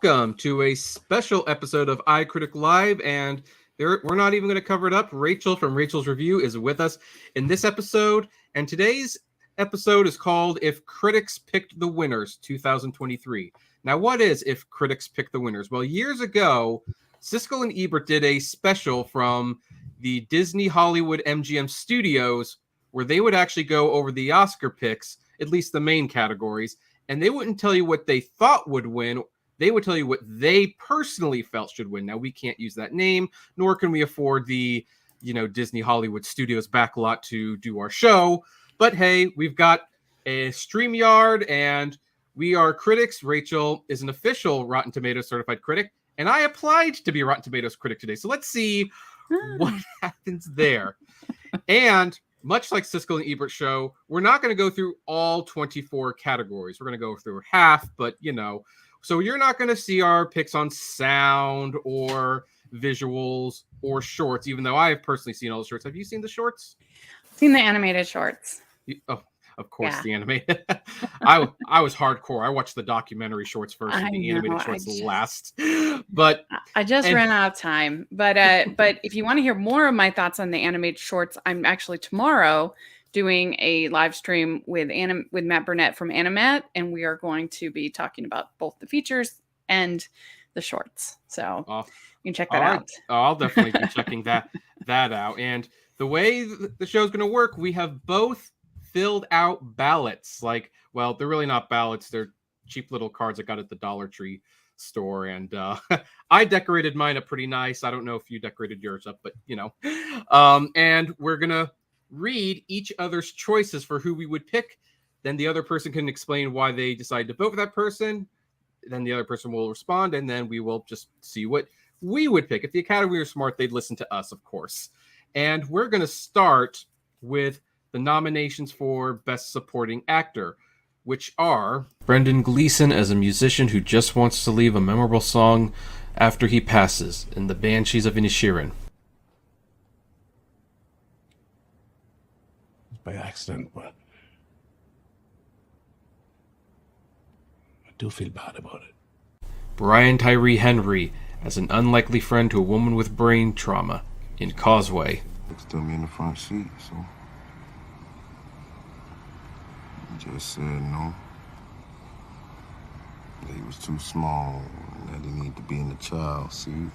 welcome to a special episode of iCritic Live, and we're not even going to cover it up. Rachel from Rachel's Review is with us in this episode, and today's episode is called If Critics Picked the Winners 2023. Now, what is If Critics Picked the Winners? Well, years ago, Siskel and Ebert did a special from the Disney Hollywood MGM studios where they would actually go over the Oscar picks, at least the main categories, and they wouldn't tell you what they thought would win. They would tell you what they personally felt should win. Now, we can't use that name, nor can we afford the, Disney Hollywood Studios backlot to do our show. But hey, we've got a StreamYard, and we are critics. Rachel is an official Rotten Tomatoes certified critic, and I applied to be a Rotten Tomatoes critic today. So let's see what happens there. And much like Siskel and Ebert show, we're not going to go through all 24 categories. We're going to go through half, but so you're not going to see our picks on sound or visuals or shorts, even though I have personally seen all the shorts. Have you seen the shorts? Seen the animated shorts. Oh, of course, Yeah. The animated. I was hardcore. I watched the documentary shorts first and the animated shorts last. But I just ran out of time. But if you want to hear more of my thoughts on the animated shorts, I'm actually tomorrow doing a live stream with Matt Burnett from Animat, and we are going to be talking about both the features and the shorts. So you can check that out. I'll definitely be checking that out. And the way the show's going to work, we have both filled out ballots. Well, they're really not ballots. They're cheap little cards I got at the Dollar Tree store. And I decorated mine up pretty nice. I don't know if you decorated yours up, but and we're going to read each other's choices for who we would pick. Then the other person can explain why they decided to vote for that person. Then the other person will respond, and then we will just see what we would pick. If the Academy were smart, they'd listen to us, of course. And we're going to start with the nominations for Best Supporting Actor, which are Brendan Gleeson as a musician who just wants to leave a memorable song after he passes in The Banshees of Inisherin. By accident, but I do feel bad about it. Brian Tyree Henry as an unlikely friend to a woman with brain trauma in Causeway. Still me in the front seat, so I just said no. That he was too small, and that he needed to be in the child seat.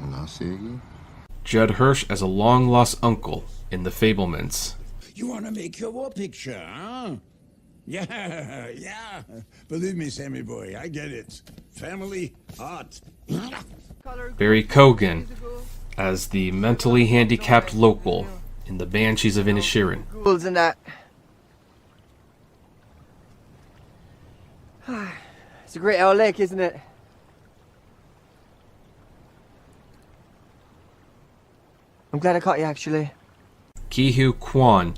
And I said yeah. Judd Hirsch as a long-lost uncle in The Fablemans. You want to make your war picture, huh? Yeah. Believe me, Sammy boy, I get it. Family, art. Barry Cogan as the mentally handicapped local in The Banshees of Inisherin. Rules and that. It's a great old lake, isn't it? I'm glad I caught you, actually. Ki-Hugh Kwan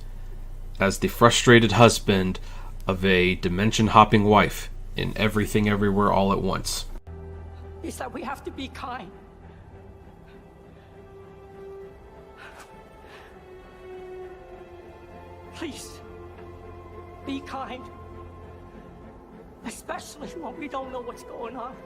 as the frustrated husband of a dimension-hopping wife in Everything Everywhere All at Once. Is that we have to be kind. Please, be kind. Especially when we don't know what's going on.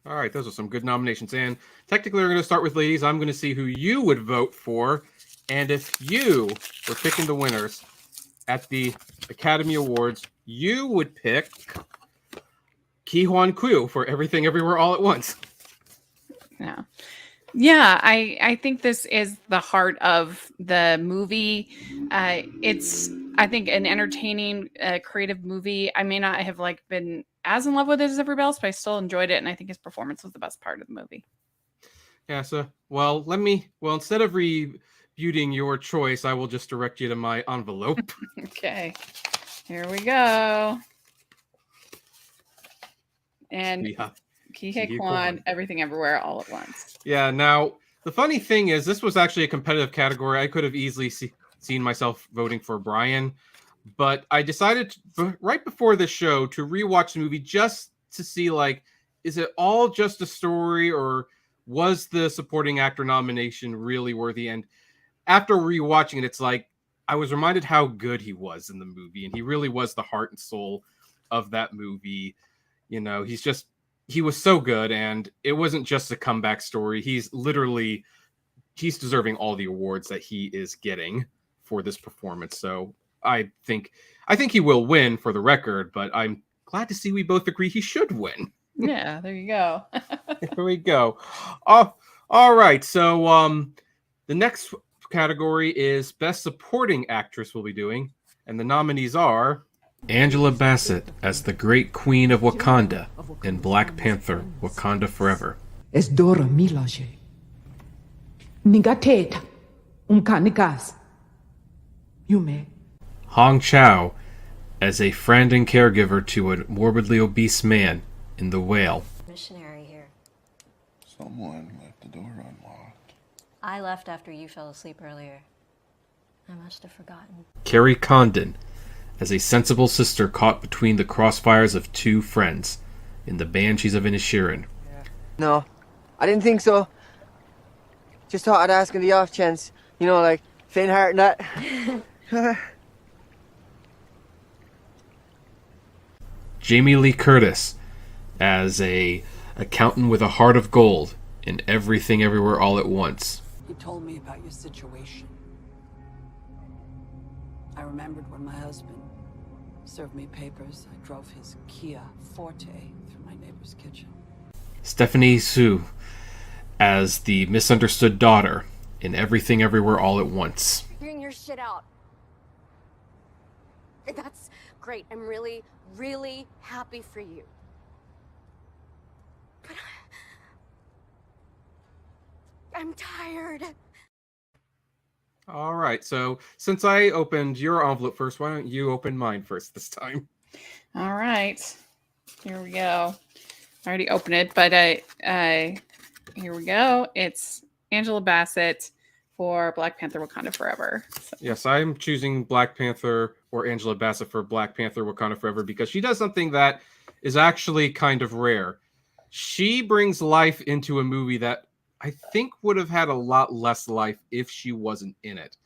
All right, those are some good nominations. And technically, we're going to start with ladies. I'm going to see who you would vote for. And if you were picking the winners at the Academy Awards, you would pick Ki-Hwan Kyu for Everything Everywhere All at Once. Yeah, I think this is the heart of the movie. It's, I think, an entertaining, creative movie. I may not have been as in love with it as everybody else, but I still enjoyed it, and I think his performance was the best part of the movie. Yeah, so, instead of rebuting your choice, I will just direct you to my envelope. Okay, here we go. And Yeah. Ki-Hwan Kwan, Everything Everywhere All at Once. Yeah, now, the funny thing is, this was actually a competitive category. I could have easily seen myself voting for Brian, but I decided right before the show to rewatch the movie just to see, is it all just a story, or was the supporting actor nomination really worthy? And after rewatching it, it's I was reminded how good he was in the movie, and he really was the heart and soul of that movie. You know, he was so good, and it wasn't just a comeback story. He's deserving all the awards that he is getting for this performance. So I think he will win, for the record, but I'm glad to see we both agree he should win. Yeah, there you go. Here we go. All right. So the next category is Best Supporting Actress we'll be doing, and the nominees are Angela Bassett as the Great Queen of Wakanda in Black Panther: Wakanda Forever. Es Dora Milaje. Nigateta. Umkanikas. Yume. Hong Chow as a friend and caregiver to a morbidly obese man in The Whale. Missionary here. Someone left the door unlocked. I left after you fell asleep earlier. I must have forgotten. Carrie Condon as a sensible sister caught between the crossfires of two friends in The Banshees of Inisherin. No, I didn't think so. Just thought I'd ask on the off chance. You know, like, faint heart and that. Jamie Lee Curtis as a accountant with a heart of gold in Everything Everywhere All at Once. He told me about your situation. I remembered when my husband served me papers. I drove his Kia Forte through my neighbor's kitchen. Stephanie Hsu as the misunderstood daughter in Everything Everywhere All at Once. Figuring your shit out. That's great. I'm really, really happy for you. But I'm tired. All right, so since I opened your envelope first, why don't you open mine first this time? All right. Here we go. I already opened it, but here we go. It's Angela Bassett for Black Panther: Wakanda Forever. So. Yes, I'm choosing Black Panther or Angela Bassett for Black Panther: Wakanda Forever because she does something that is actually kind of rare. She brings life into a movie that I think would have had a lot less life if she wasn't in it.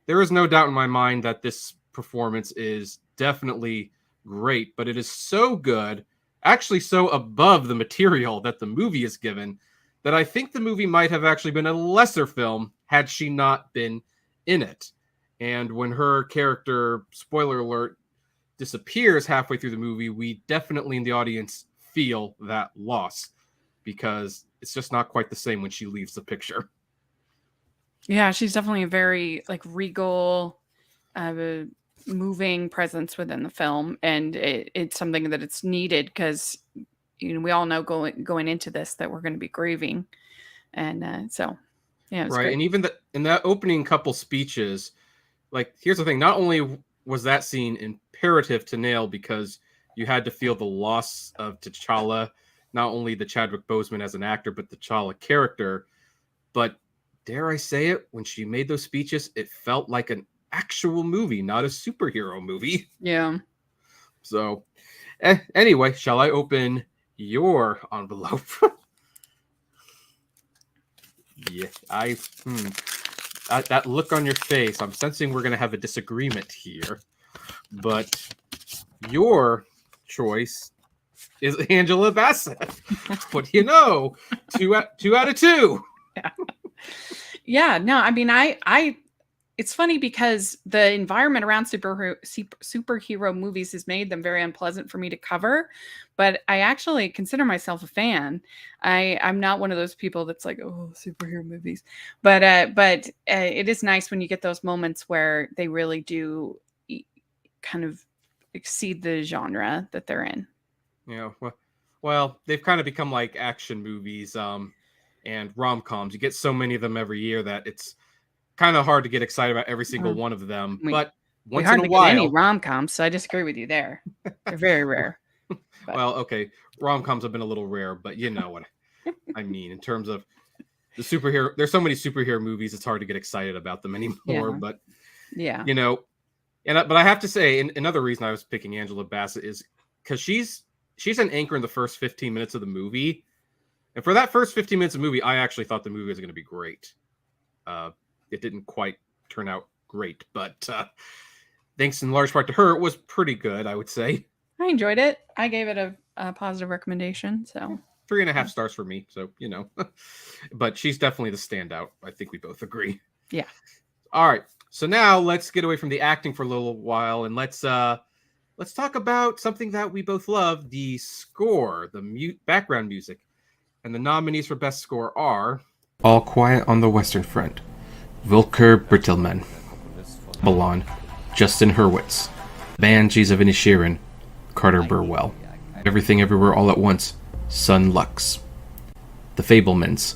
There is no doubt in my mind that this performance is definitely great, but it is so good, actually so above the material that the movie is given, that I think the movie might have actually been a lesser film had she not been in it. And when her character, spoiler alert, disappears halfway through the movie, we definitely in the audience feel that loss because it's just not quite the same when she leaves the picture. Yeah, she's definitely a very like regal, moving presence within the film, and it's something that it's needed because we all know going into this that we're going to be grieving, and so yeah, it's right. great. And even in that opening couple speeches, like here's the thing: not only was that scene imperative to nail because you had to feel the loss of T'Challa, not only the Chadwick Boseman as an actor, but the T'Challa character. But dare I say it, when she made those speeches, it felt like an actual movie, not a superhero movie. Yeah. So anyway, shall I open your envelope? Yeah, that look on your face, I'm sensing we're going to have a disagreement here. But your choice is Angela Bassett. What do you know? Two out of two. Yeah. No, I mean, I it's funny because the environment around superhero movies has made them very unpleasant for me to cover, but I actually consider myself a fan. I'm not one of those people that's like, oh, superhero movies, but it is nice when you get those moments where they really do kind of exceed the genre that they're in. Yeah, well, they've kind of become like action movies and rom-coms. You get so many of them every year that it's kind of hard to get excited about every single one of them. But once in a while, get any rom-coms, so I disagree with you there. They're very rare. But. Well, okay, rom-coms have been a little rare, but you know what I mean in terms of the superhero. There's so many superhero movies; it's hard to get excited about them anymore. Yeah. But yeah, but I have to say, another reason I was picking Angela Bassett is because she's an anchor in the first 15 minutes of the movie. And for that first 15 minutes of the movie, I actually thought the movie was going to be great. It didn't quite turn out great, but thanks in large part to her, it was pretty good, I would say. I enjoyed it. I gave it a positive recommendation. So 3.5 stars for me. So, but she's definitely the standout. I think we both agree. Yeah. All right. So now let's get away from the acting for a little while and let's talk about something that we both love, the score, the background music. And the nominees for best score are All Quiet on the Western Front, Volker Bertelmann, Babylon, Justin Hurwitz, Banshees of Inisherin, Carter Burwell, Everything Everywhere All at Once, Sun Lux, The Fablemans,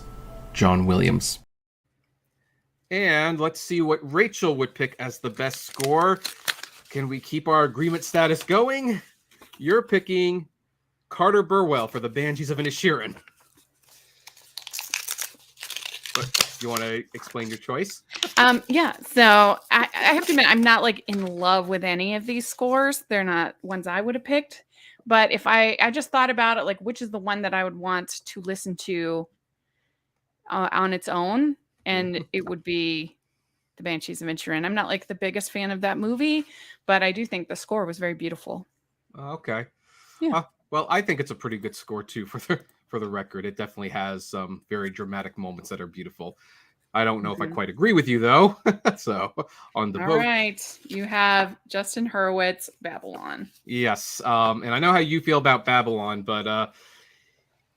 John Williams. And let's see what Rachel would pick as the best score. Can we keep our agreement status going? You're picking Carter Burwell for the Banshees of Inisherin. But you want to explain your choice? Yeah. So I have to admit, I'm not like in love with any of these scores. They're not ones I would have picked. But if I just thought about it, like which is the one that I would want to listen to on its own, and it would be the Banshees of Inisherin. I'm not like the biggest fan of that movie, but I do think the score was very beautiful. Okay. Yeah. Well, I think it's a pretty good score too. For the record, it definitely has some very dramatic moments that are beautiful. I don't know if I quite agree with you though. So on the All vote, right, you have Justin Hurwitz, Babylon. yes, and I know how you feel about Babylon, but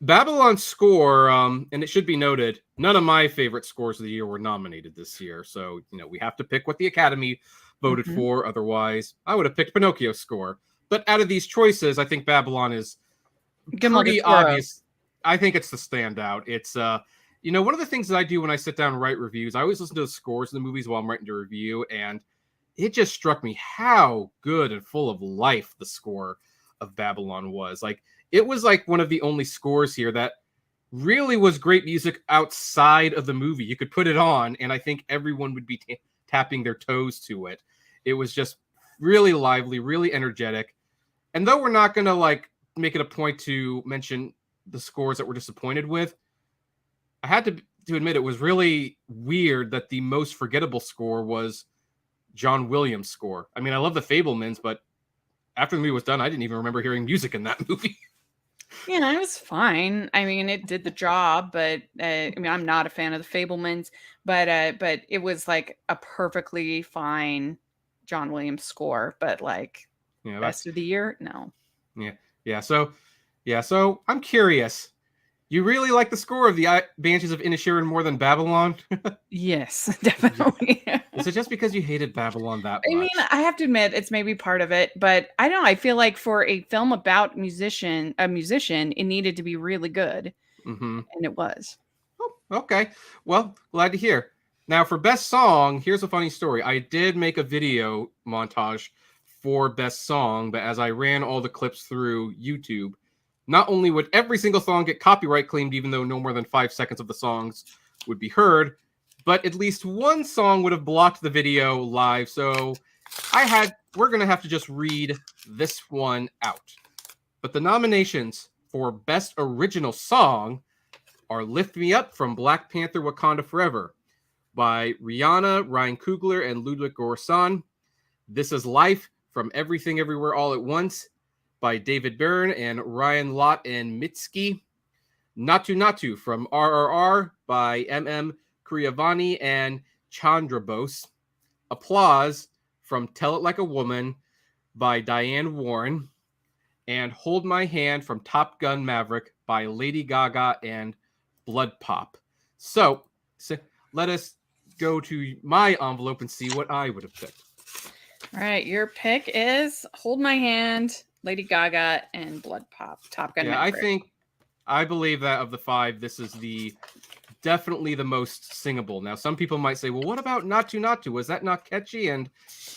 Babylon's score, and it should be noted, none of my favorite scores of the year were nominated this year. So we have to pick what the Academy voted for. Otherwise, I would have picked Pinocchio's score. But out of these choices, I think Babylon is pretty obvious. I think it's the standout. It's one of the things that I do when I sit down and write reviews, I always listen to the scores of the movies while I'm writing the review, and it just struck me how good and full of life the score of Babylon was. Like, it was like one of the only scores here that really was great music outside of the movie. You could put it on, and I think everyone would be tapping their toes to it. It was just really lively, really energetic. And though we're not going to like make it a point to mention the scores that we're disappointed with, I had to admit it was really weird that the most forgettable score was John Williams' score. I mean, I love the Fablemans, but after the movie was done, I didn't even remember hearing music in that movie. Yeah, it was fine. I mean, it did the job, but I'm not a fan of the Fablemans, but it was like a perfectly fine John Williams score. But like best of the year, no. Yeah. So I'm curious. You really like the score of the Banshees of Inisherin more than Babylon? Yes, definitely. Is it just because you hated Babylon that much? I mean, I have to admit it's maybe part of it, but I don't know. I feel like for a film about a musician, it needed to be really good, and it was. Oh, okay. Well, glad to hear. Now, for best song, here's a funny story. I did make a video montage for best song, but as I ran all the clips through YouTube, not only would every single song get copyright claimed, even though no more than 5 seconds of the songs would be heard, but at least one song would have blocked the video live. So we're going to have to just read this one out. But the nominations for Best Original Song are Lift Me Up from Black Panther Wakanda Forever by Rihanna, Ryan Coogler, and Ludwig Göransson. This Is Life from Everything Everywhere All at Once by David Byrne and Ryan Lott and Mitski. Natu Natu from RRR by MM Kriyavani and Chandra Bose. Applause from Tell It Like a Woman by Diane Warren. And Hold My Hand from Top Gun Maverick by Lady Gaga and Blood Pop. So let us go to my envelope and see what I would have picked. All right, your pick is Hold My Hand, Lady Gaga, and Blood Pop. Top Gun Maverick. I believe that of the 5, this is definitely the most singable. Now, some people might say, well, what about Natu Natu? Was that not catchy? And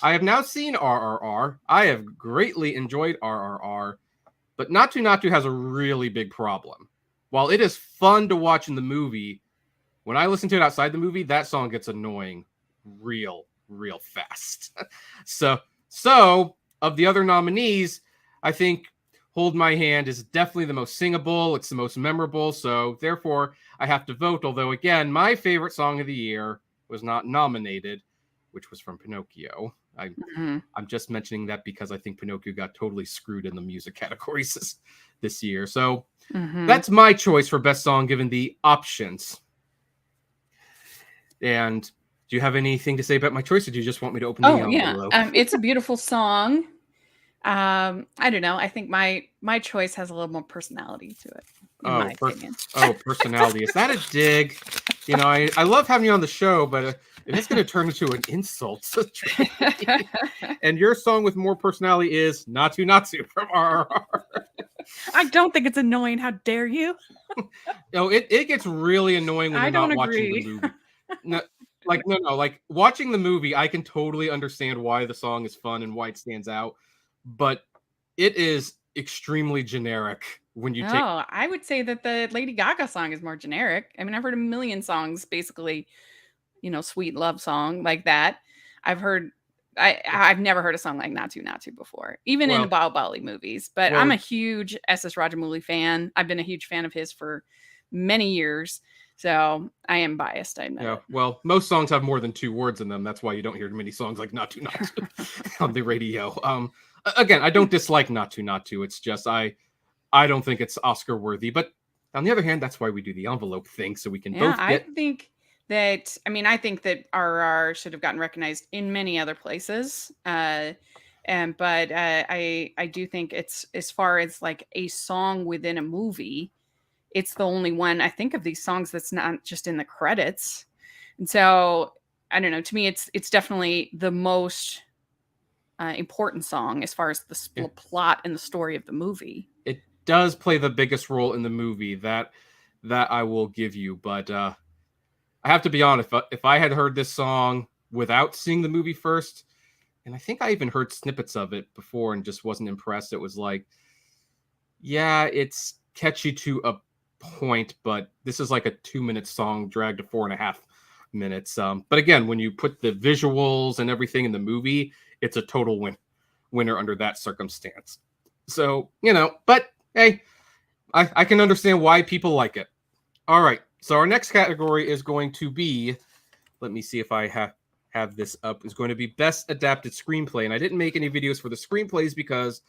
I have now seen RRR. I have greatly enjoyed RRR, but Natu Natu has a really big problem. While it is fun to watch in the movie, when I listen to it outside the movie, that song gets annoying real fast. So of the other nominees, I think Hold My Hand is definitely the most singable. It's the most memorable. So therefore, I have to vote. Although, again, my favorite song of the year was not nominated. which was from Pinocchio. Mhm. I'm just mentioning that because I think Pinocchio got totally screwed in the music categories this year. So Mhm. that's my choice for best song given the options. And do you have anything to say about my choice, or do you just want me to open the Oh yeah, envelope? it's a beautiful song. I don't know. I think my choice has a little more personality to it, in my opinion. Personality. Is that a dig? You know, I love having you on the show, but if it's going to turn into an insult, and your song with more personality is Natsu Natsu from RRR. I don't think it's annoying. How dare you? No, it gets really annoying when I you're not don't watching the agree. movie. No, like watching the movie, I can totally understand why the song is fun and why it stands out, but it is extremely generic when you take. Oh, I would say that the Lady Gaga song is more generic. I mean, I've heard a million songs, basically, sweet love song like that. I've heard. I've never heard a song like Natsu Natsu before, even in the Well, Bahubali movies. But I'm well, a huge S.S. Rajamouli fan. I've been a huge fan of his for many years, so I am biased. I admit yeah. it. Well, most songs have more than 2 words in them. That's why you don't hear many songs like Natsu Natsu on the radio. Again, I don't dislike Natsu Natsu. It's just I don't think it's Oscar worthy. But on the other hand, that's why we do the envelope thing, so we can Yeah, both get. I think that RR should have gotten recognized in many other places. But I do think it's, as far as like a song within a movie, it's the only one I think of these songs that's not just in the credits. And so I don't know. To me, it's definitely the most important song as far as the plot and the story of the movie. It does play the biggest role in the movie, that I will give you, but I have to be honest, if I had heard this song without seeing the movie first, and I think I even heard snippets of it before and just wasn't impressed, it was like, yeah, it's catchy to a point, but this is like a 2-minute song dragged to 4.5 minutes. But again, when you put the visuals and everything in the movie, it's a total winner under that circumstance. So, but hey, I can understand why people like it. All right. So our next category is going to be, let me see if I have this up, is going to be Best Adapted Screenplay. And I didn't make any videos for the screenplays because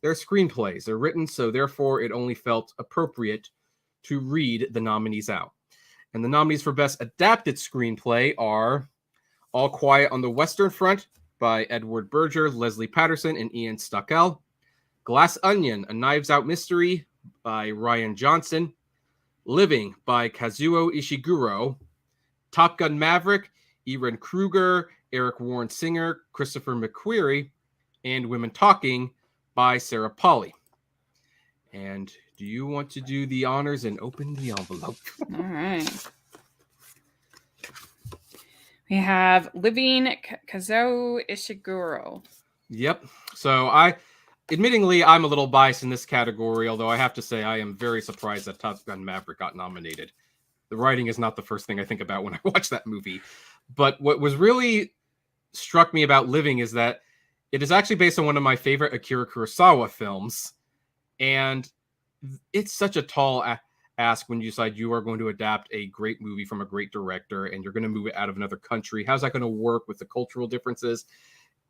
they're screenplays. They're written, so therefore it only felt appropriate to read the nominees out. And the nominees for Best Adapted Screenplay are All Quiet on the Western Front by Edward Berger, Leslie Patterson, and Ian Stockel. Glass Onion, A Knives Out Mystery by Ryan Johnson. Living by Kazuo Ishiguro. Top Gun Maverick, Erin Kruger, Eric Warren Singer, Christopher McQuarrie. And Women Talking by Sarah Polley. And do you want to do the honors and open the envelope? All right. We have Living, Kazuo Ishiguro. Yep. So admittingly, I'm a little biased in this category, although I have to say I am very surprised that Top Gun Maverick got nominated. The writing is not the first thing I think about when I watch that movie. But what was really struck me about Living is that it is actually based on one of my favorite Akira Kurosawa films. And it's such a tall ask when you decide you are going to adapt a great movie from a great director and you're going to move it out of another country. How's that going to work with the cultural differences?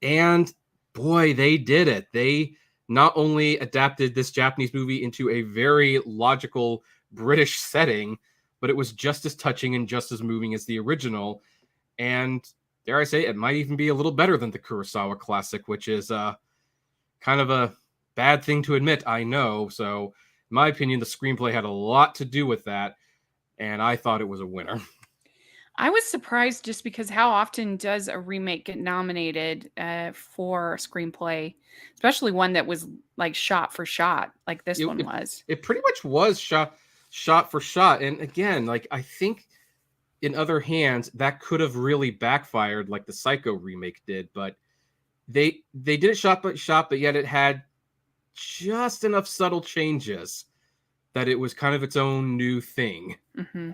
And boy, they did it. They not only adapted this Japanese movie into a very logical British setting, but it was just as touching and just as moving as the original. And dare I say, it might even be a little better than the Kurosawa classic, which is kind of a bad thing to admit, I know. So in my opinion, the screenplay had a lot to do with that, and I thought it was a winner. I was surprised just because how often does a remake get nominated for a screenplay, especially one that was like shot for shot, like this one was. It pretty much was shot for shot. And again, like I think in other hands, that could have really backfired like the Psycho remake did, but they did it shot by shot, but yet it had just enough subtle changes that it was kind of its own new thing. Mm-hmm.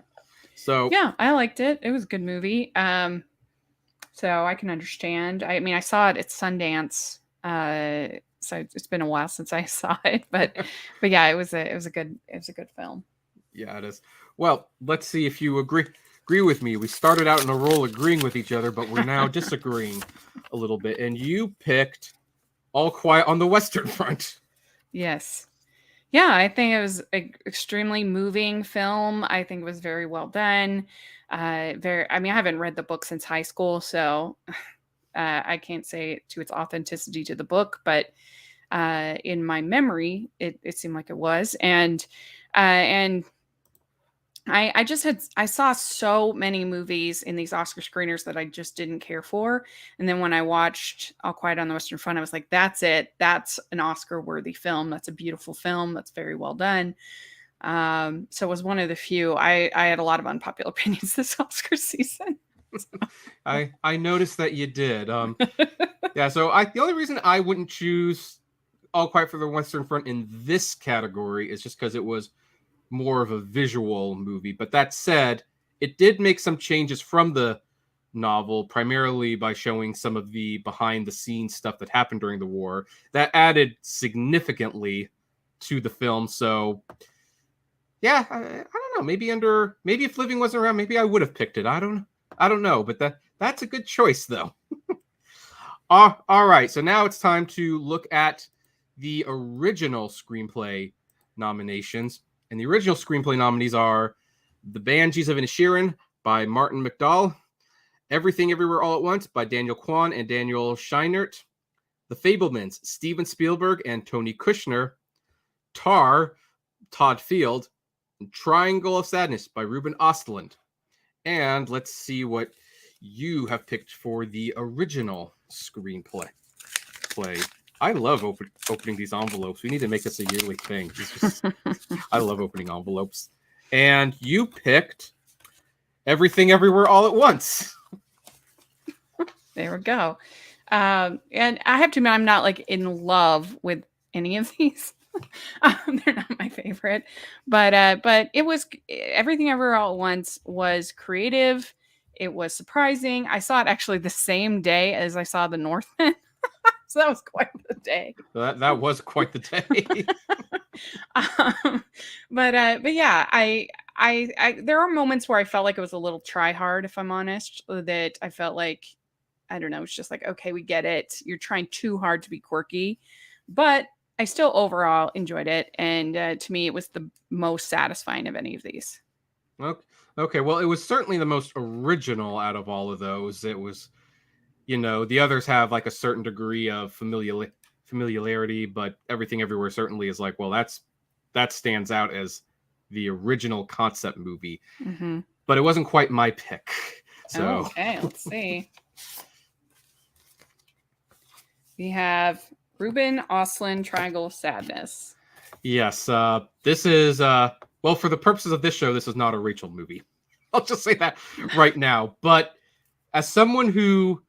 So yeah, I liked it. It was a good movie. So I can understand. I mean, I saw it at Sundance. So it's been a while since I saw it, but yeah, it was a good film. Yeah, it is. Well, let's see if you agree agree with me. We started out in a role agreeing with each other, but we're now disagreeing a little bit. And you picked All Quiet on the Western Front. Yes. Yeah, I think it was an extremely moving film. I think it was very well done. I haven't read the book since high school, so I can't say to its authenticity to the book, but in my memory, it seemed like it was. And I saw so many movies in these Oscar screeners that I just didn't care for. And then when I watched All Quiet on the Western Front, I was like, that's it. That's an Oscar worthy film. That's a beautiful film. That's very well done. So it was one of the few. I had a lot of unpopular opinions this Oscar season. I noticed that you did. Yeah, so the only reason I wouldn't choose All Quiet for the Western Front in this category is just because it was more of a visual movie. But that said, it did make some changes from the novel, primarily by showing some of the behind the scenes stuff that happened during the war that added significantly to the film. So yeah, I don't know, maybe if Living wasn't around, maybe I would have picked it. I don't know, but that's a good choice though. All right, so now it's time to look at the original screenplay nominations. And the original screenplay nominees are The Banshees of Inisherin by Martin McDowell, Everything Everywhere All at Once by Daniel Kwan and Daniel Scheinert, The Fabelmans, Steven Spielberg and Tony Kushner, Tar, Todd Field, and Triangle of Sadness by Ruben Östlund. And let's see what you have picked for the original screenplay. I love opening these envelopes. We need to make this a yearly thing. I love opening envelopes. And you picked Everything Everywhere All at Once. There we go. And I have to admit, I'm not like in love with any of these. They're not my favorite, but it was Everything Everywhere All at Once was creative. It was surprising. I saw it actually the same day as I saw The Northman. So that was quite the day. That was quite the day. But yeah, I there are moments where I felt like it was a little try hard, if I'm honest, that I felt like, I don't know, it's just like, okay, we get it. You're trying too hard to be quirky, but I still overall enjoyed it. And to me, it was the most satisfying of any of these. Okay. Well, it was certainly the most original out of all of those. It was, the others have like a certain degree of familiarity, but Everything Everywhere certainly is like, well, that stands out as the original concept movie. Mm-hmm. But it wasn't quite my pick. So okay, let's see. We have Ruben Östlund, Triangle of Sadness. Yes, this is well, for the purposes of this show, this is not a Rachel movie. I'll just say that right now. But as someone who,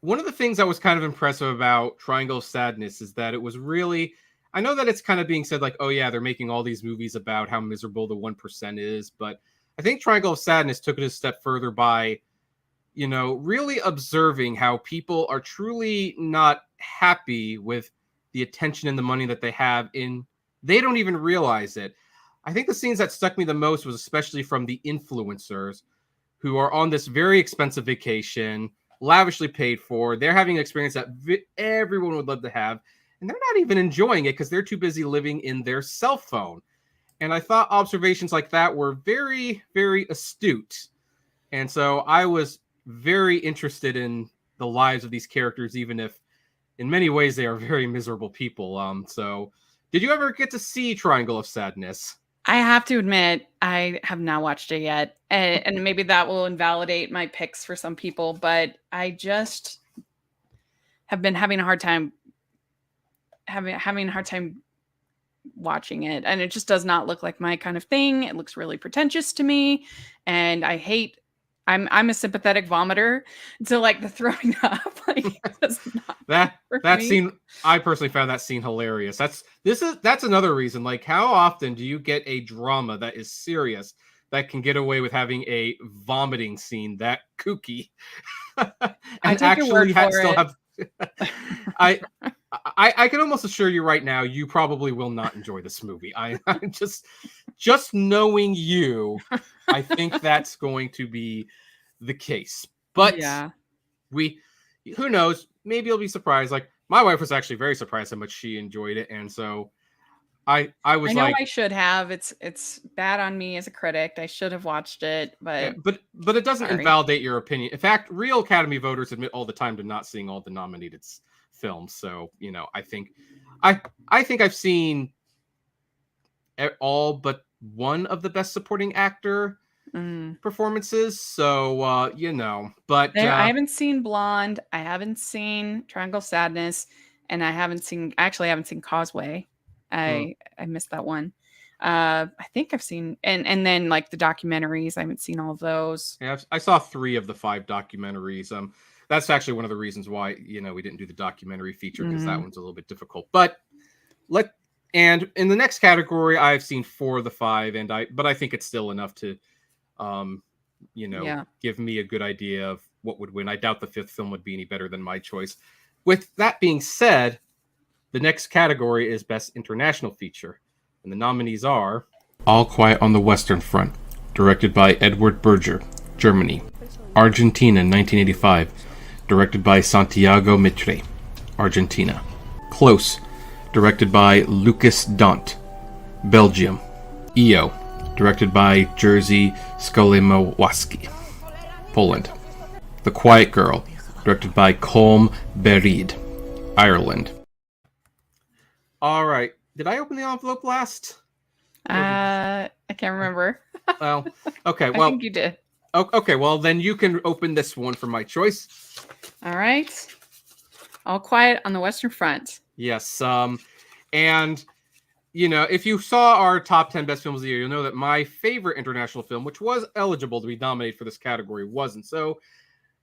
one of the things that was kind of impressive about Triangle of Sadness is that it was really, I know that it's kind of being said like, oh yeah, they're making all these movies about how miserable the 1% is, but I think Triangle of Sadness took it a step further by, really observing how people are truly not happy with the attention and the money that they have they don't even realize it. I think the scenes that stuck me the most was especially from the influencers who are on this very expensive vacation, lavishly paid for. They're having an experience that everyone would love to have, and they're not even enjoying it because they're too busy living in their cell phone. And I thought observations like that were very, very astute. And so I was very interested in the lives of these characters, even if in many ways they are very miserable people. So did you ever get to see Triangle of Sadness? I have to admit, I have not watched it yet. And maybe that will invalidate my picks for some people, but I just have been having a hard time watching it. And it just does not look like my kind of thing. It looks really pretentious to me. And I'm a sympathetic vomiter. So like the throwing up, like does not that scene, I personally found that scene hilarious. That's another reason. Like, how often do you get a drama that is serious that can get away with having a vomiting scene that kooky? And actually still have I can almost assure you right now, you probably will not enjoy this movie. I'm just knowing you, I think that's going to be the case. But yeah. Who knows? Maybe you'll be surprised. Like, my wife was actually very surprised how much she enjoyed it, and so I was I know like, I should have. It's bad on me as a critic. I should have watched it, yeah, but but it doesn't sorry. invalidate your opinion. In fact, real Academy voters admit all the time to not seeing all the nominated films. So, I think I've seen all but one of the Best Supporting Actor performances. So, but I haven't seen Blonde. I haven't seen Triangle Sadness, and I haven't seen Causeway. I missed that one. I think I've seen and then like the documentaries. I haven't seen all of those. Yeah, I saw 3 of the 5 documentaries. That's actually one of the reasons why we didn't do the documentary feature, because that one's a little bit difficult. But and in the next category, I've seen 4 of the 5, but I think it's still enough to, give me a good idea of what would win. I doubt the 5th film would be any better than my choice. With that being said, the next category is Best International Feature, and the nominees are All Quiet on the Western Front, directed by Edward Berger, Germany. Argentina, 1985, directed by Santiago Mitre, Argentina. Close, directed by Lucas Dont, Belgium. EO, directed by Jerzy Skolimowski, Poland. The Quiet Girl, directed by Colm Berid, Ireland. All right. Did I open the envelope last? I can't remember. Well, okay. I think you did. Okay. Well, then you can open this one for my choice. All right. All Quiet on the Western Front. Yes. And if you saw our top 10 best films of the year, you'll know that my favorite international film, which was eligible to be nominated for this category, wasn't. So,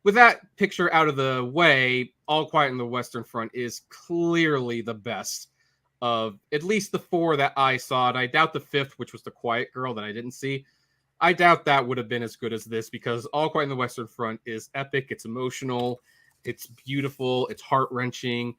with that picture out of the way, All Quiet on the Western Front is clearly the best of at least the 4 that I saw, and I doubt the 5th, which was The Quiet Girl, that I didn't see. I doubt that would have been as good as this, because All Quiet on the Western Front is epic, it's emotional, it's beautiful, it's heart-wrenching,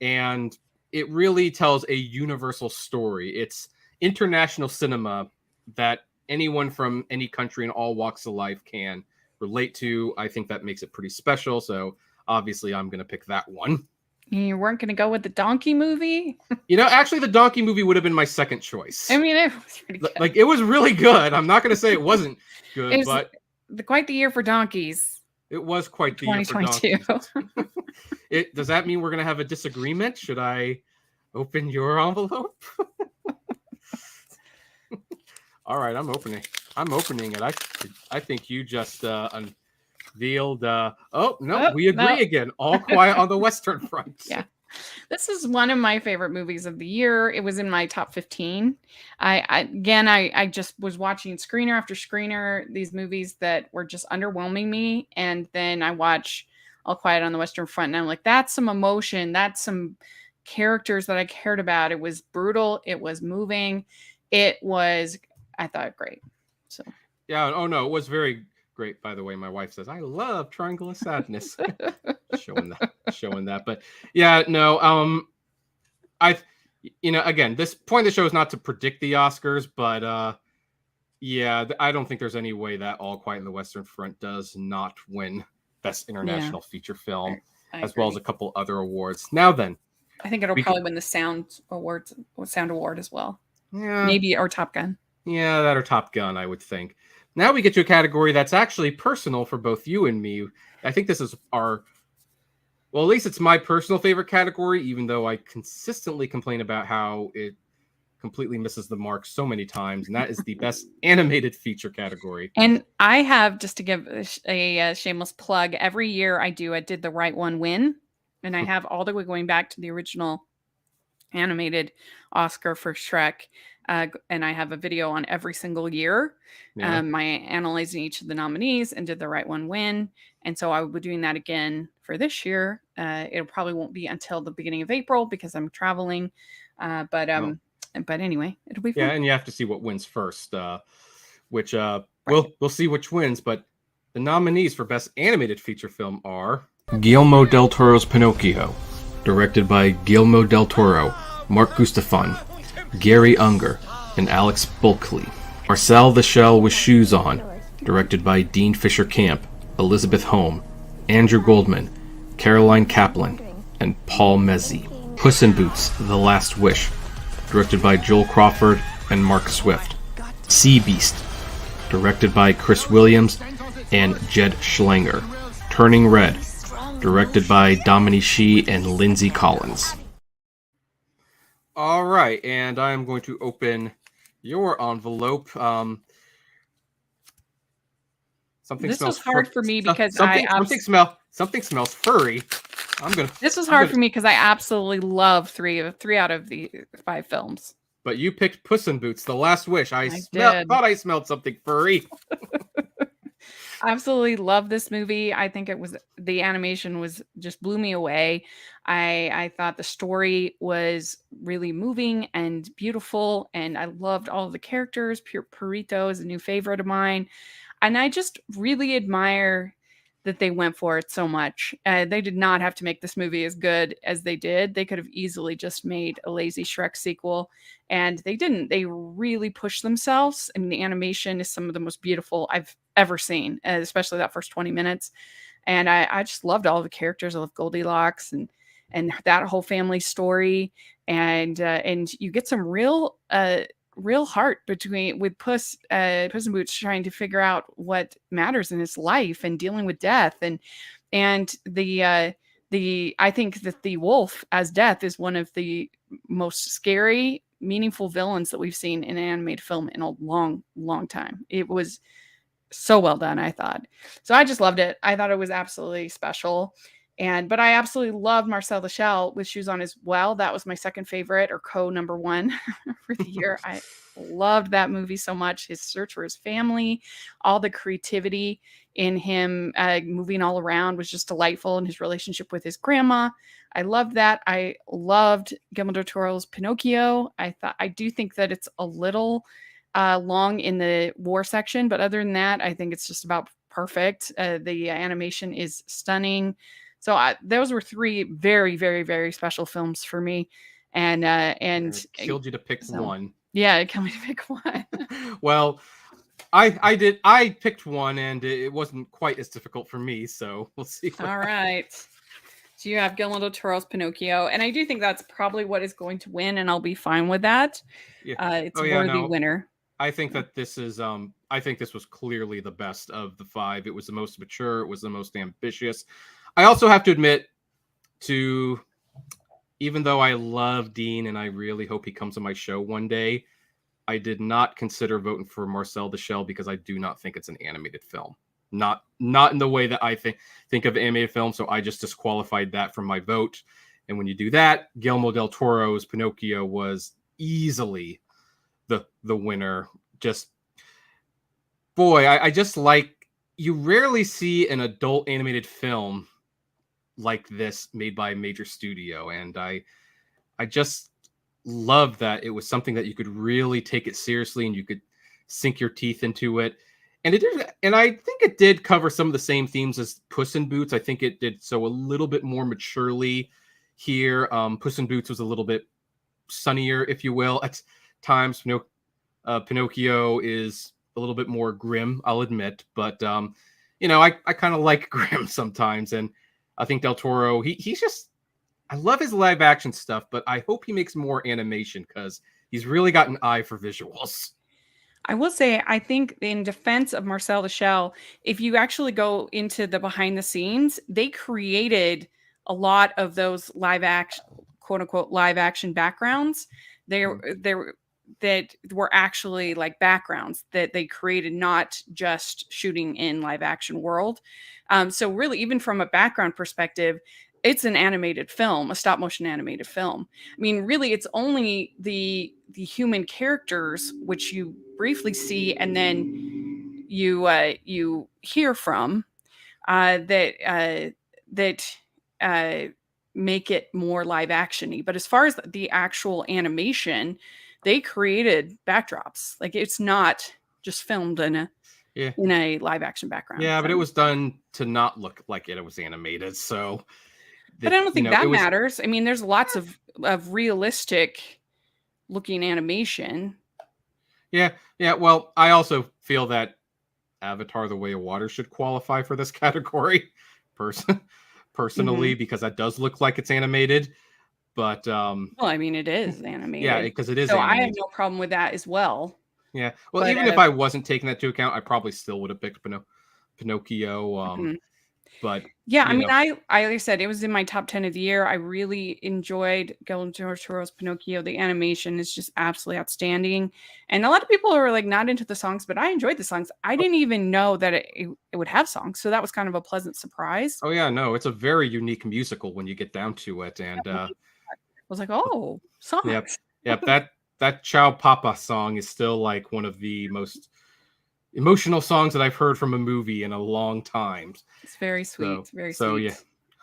and it really tells a universal story. It's international cinema that anyone from any country in all walks of life can relate to. I think that makes it pretty special, so obviously I'm going to pick that one. You weren't going to go with the Donkey movie? Actually, the Donkey movie would have been my second choice. I mean, it was pretty good. Like, it was really good. I'm not going to say it wasn't good, but quite the year for donkeys. It was quite the year for donkeys. Does that mean we're going to have a disagreement? Should I open your envelope? All right, I'm opening it. I think you just unveiled. We agree again. All Quiet on the Western Front. Yeah, this is one of my favorite movies of the year. It was in my top 15. I just was watching screener after screener, these movies that were just underwhelming me, and then I watch All Quiet on the Western Front, and I'm like, that's some emotion. That's some characters that I cared about. It was brutal. It was moving. I thought, great. So yeah. Oh no, it was very great. By the way, my wife says I love Triangle of Sadness. showing that. But yeah, no. Again, this point of the show is not to predict the Oscars, but yeah, I don't think there's any way that All Quiet on the Western Front does not win Best International Feature Film, as well as a couple other awards. Now then, I think it'll probably win the Sound Award as well. Yeah, maybe, or Top Gun. Yeah, that or Top Gun, I would think. Now we get to a category that's actually personal for both you and me. I think this is at least it's my personal favorite category, even though I consistently complain about how it completely misses the mark so many times, and that is the Best Animated Feature category. And I have, just to give a shameless plug, every year I Did the Right One win, and I have all the way going back to the original animated Oscar for Shrek, and I have a video on every single year, my analyzing each of the nominees, and Did the Right One win. And so I will be doing that again for this year. It probably won't be until the beginning of April because I'm traveling, but anyway, it'll be fun. Yeah, and you have to see what wins first, which we'll see which wins. But the nominees for Best Animated Feature Film are Guillermo del Toro's Pinocchio, directed by Guillermo del Toro, Mark Gustafson, Gary Unger, and Alex Bulkley. Marcel the Shell with Shoes On, directed by Dean Fisher Camp, Elizabeth Holm, Andrew Goldman, Caroline Kaplan, and Paul Mezzi. Puss in Boots: The Last Wish, directed by Joel Crawford and Mark Swift. Sea Beast, directed by Chris Williams and Jed Schlanger. Turning Red, directed by Dominique Shi and Lindsay Collins. All right, and I am going to open your envelope. Something This smells was hard for me because something smells furry. This was hard for me because I absolutely love three out of the 5 films. But you picked Puss in Boots: The Last Wish. I did. thought I smelled something furry. Absolutely love this movie. I think the animation was just blew me away. I thought the story was really moving and beautiful, and I loved all of the characters. Perito is a new favorite of mine, and I just really admire that they went for it so much. They did not have to make this movie as good as they did. They could have easily just made a lazy Shrek sequel, and they didn't. They really pushed themselves, and the animation is some of the most beautiful I've ever seen, especially that first 20 minutes. And I just loved all the characters. I love Goldilocks and that whole family story. And you get some real heart with Puss in Boots trying to figure out what matters in his life and dealing with death. And I think that the wolf as Death is one of the most scary, meaningful villains that we've seen in an animated film in a long, long time. It was so well done, I thought. So I just loved it. I thought it was absolutely special. But I absolutely loved Marcel the Shell with Shoes On as well. That was my second favorite, or number 1 for the year. I loved that movie so much. His search for his family, all the creativity in him moving all around was just delightful, and his relationship with his grandma. I loved that. I loved Guillermo del Toro's Pinocchio. I do think that it's a little long in the war section, but other than that, I think it's just about perfect. The animation is stunning. So those were 3 very, very, very special films for me, and it killed you to pick one. Yeah, it killed me to pick one. Well, I picked one, and it wasn't quite as difficult for me. So we'll see. All right. So you have Guillermo del Toro's Pinocchio, and I do think that's probably what is going to win, and I'll be fine with that. Yeah. It's a worthy winner. I think that this is I think this was clearly the best of the 5. It was the most mature, it was the most ambitious. I also have to admit even though I love Dean and I really hope he comes on my show one day, I did not consider voting for Marcel the Shell because I do not think it's an animated film. Not in the way that I think of animated film, so I just disqualified that from my vote. And when you do that, Guillermo del Toro's Pinocchio was easily the winner. Just boy, I just like, you rarely see an adult animated film like this made by a major studio, and I just love that it was something that you could really take it seriously and you could sink your teeth into it. And it did, and I think it did cover some of the same themes as Puss in Boots. I think it did so a little bit more maturely here. Puss in Boots was a little bit sunnier, if you will, at times. Pinocchio is a little bit more grim, I'll admit, but I kind of like grim sometimes, and I think Del Toro, he's just, I love his live action stuff, but I hope he makes more animation because he's really got an eye for visuals. I will say, I think in defense of Marcel the Shell, if you actually go into the behind the scenes, they created a lot of those live action, quote unquote, live action backgrounds. That were actually like backgrounds that they created, not just shooting in live action world. So really, even from a background perspective, it's an animated film, a stop motion animated film. I mean, really, it's only the human characters, which you briefly see and then you hear from, that make it more live actiony. But as far as the actual animation, they created backdrops. Like, it's not just filmed in a live action background. Yeah, but it was done to not look like it was animated. So, but I don't think that matters. I mean, there's lots of realistic looking animation. Yeah. Well, I also feel that Avatar: The Way of Water should qualify for this category, personally, because that does look like it's animated. But well, I mean, it is animated. yeah, because it is so animated. I have no problem with that as well. Yeah, well, But, even if I wasn't taking that into account, I probably still would have picked Pinocchio. But yeah, I you mean, know. like I said, it was in my top 10 of the year. I really enjoyed Guillermo del Toro's Pinocchio. The animation is just absolutely outstanding. And a lot of people are like not into the songs, but I enjoyed the songs. I didn't even know that it would have songs. So that was kind of a pleasant surprise. Oh yeah, no, it's a very unique musical when you get down to it. And I was like, oh, songs. yep, that Ciao Papa song is still like one of the most emotional songs that I've heard from a movie in a long time. It's very sweet. So, It's very so sweet. yeah.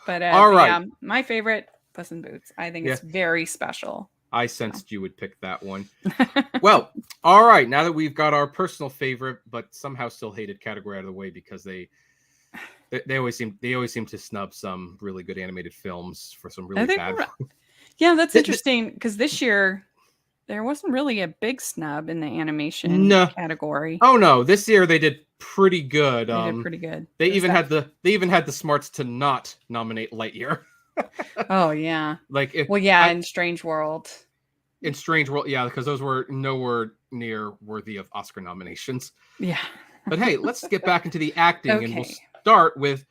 But All right. yeah, my favorite, Puss in Boots. I think it's very special. I sensed you would pick that one. Well, all right. Now that we've got our personal favorite, but somehow still hated category out of the way, because they always seem to snub some really good animated films for some really bad ones. Yeah, that's interesting, because this year there wasn't really a big snub in the animation category. Oh no, this year they did pretty good. They did pretty good. They even had the smarts to not nominate Lightyear. Oh yeah. In Strange World. In Strange World, yeah, because those were nowhere near worthy of Oscar nominations. Yeah. But hey, let's get back into the acting, and we'll start with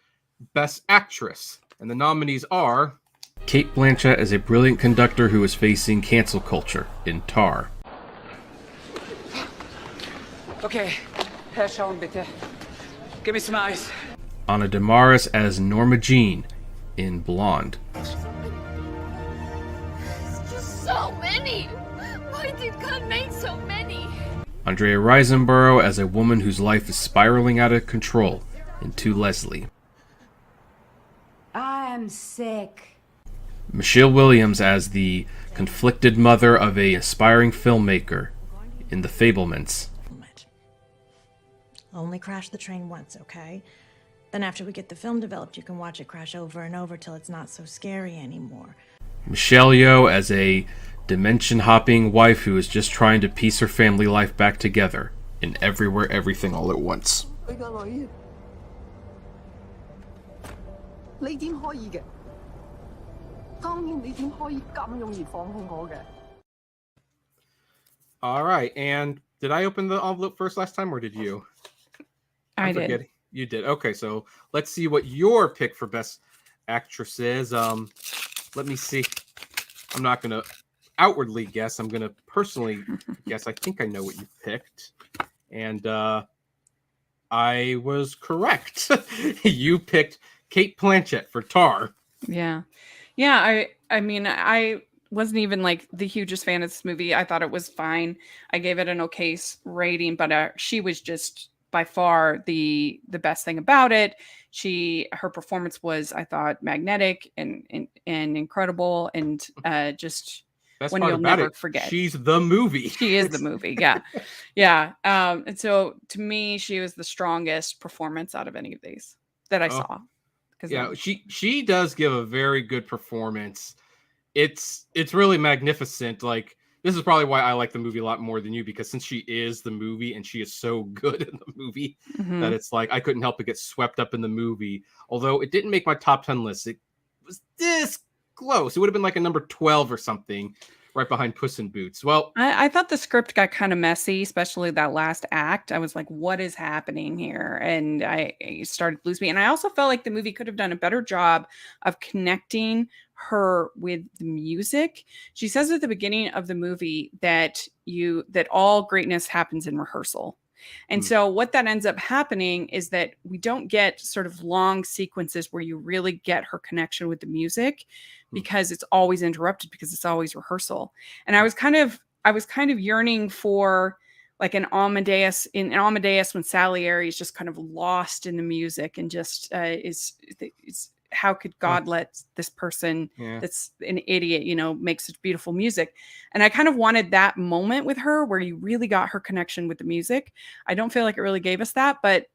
Best Actress. And the nominees are Cate Blanchett as a brilliant conductor who is facing cancel culture in Tar. Okay, herschauen bitte. Give me some eyes. Ana de Maris as Norma Jean in Blonde. So many! Why did God make so many? Andrea Riseborough as a woman whose life is spiraling out of control in To Leslie. I'm sick. Michelle Williams as the conflicted mother of an aspiring filmmaker in The Fablements. Only crash the train once, okay? Then after we get the film developed, you can watch it crash over and over till it's not so scary anymore. Michelle Yeoh as a dimension-hopping wife who is just trying to piece her family life back together in Everywhere, Everything, All at Once. All right, and did I open the envelope first last time, or did you? I did. You did. Okay, so let's see what your pick for Best Actress is. Let me see. I'm not going to outwardly guess. I'm going to personally guess. I think I know what you picked. And I was correct. You picked Cate Blanchett for Tar. Yeah. Yeah, I mean, I wasn't even like the hugest fan of this movie. I thought it was fine. I gave it an okay rating, but she was just by far the best thing about it. Her performance was, I thought, magnetic and incredible, and just Best one part you'll about never it, forget. She's the movie. She is the movie. Yeah. Yeah. And so to me, she was the strongest performance out of any of these that I saw. Yeah, she does give a very good performance. It's really magnificent. Like, this is probably why I like the movie a lot more than you, because since she is the movie and she is so good in the movie, that it's like I couldn't help but get swept up in the movie. Although it didn't make my top 10 list. It was this close. It would have been like a number 12 or something, right behind Puss in Boots. Well, I thought the script got kind of messy, especially that last act. I was like, what is happening here? And it started to lose me. And I also felt like the movie could have done a better job of connecting her with the music. She says at the beginning of the movie that all greatness happens in rehearsal. And so what that ends up happening is that we don't get sort of long sequences where you really get her connection with the music, because it's always interrupted, because it's always rehearsal. And I was kind of yearning for like an Amadeus when Salieri is just kind of lost in the music and just is how could God let this person that's an idiot, make such beautiful music? And I kind of wanted that moment with her where you really got her connection with the music. I don't feel like it really gave us that, but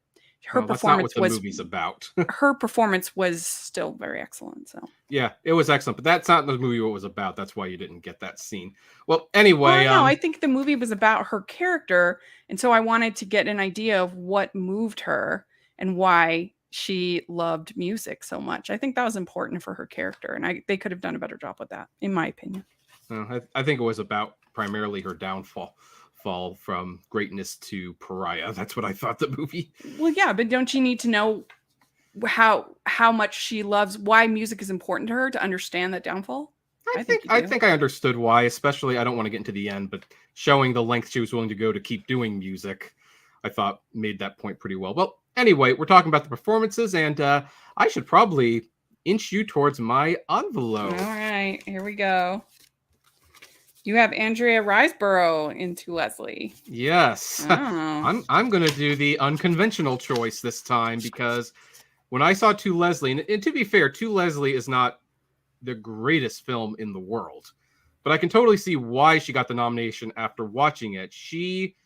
her Well, that's not performance what the movie's about. her performance was still very excellent. So Yeah, it was excellent, but that's not the movie what it was about. That's why you didn't get that scene. Well, anyway, no, I think the movie was about her character, and so I wanted to get an idea of what moved her and why she loved music so much. I think that was important for her character, and they could have done a better job with that, in my opinion. I think it was about primarily her downfall, fall from greatness to pariah. That's what I thought the movie. Well, yeah, but don't you need to know how much she loves, why music is important to her to understand that downfall? I think I understood why, especially I don't want to get into the end, but showing the length she was willing to go to keep doing music, I thought made that point pretty well. Well, anyway, we're talking about the performances, and I should probably inch you towards my envelope. All right, here we go. You have Andrea Riseborough into Leslie. Yes. Oh. I'm going to do the unconventional choice this time, because when I saw To Leslie, and to be fair, To Leslie is not the greatest film in the world, but I can totally see why she got the nomination after watching it. She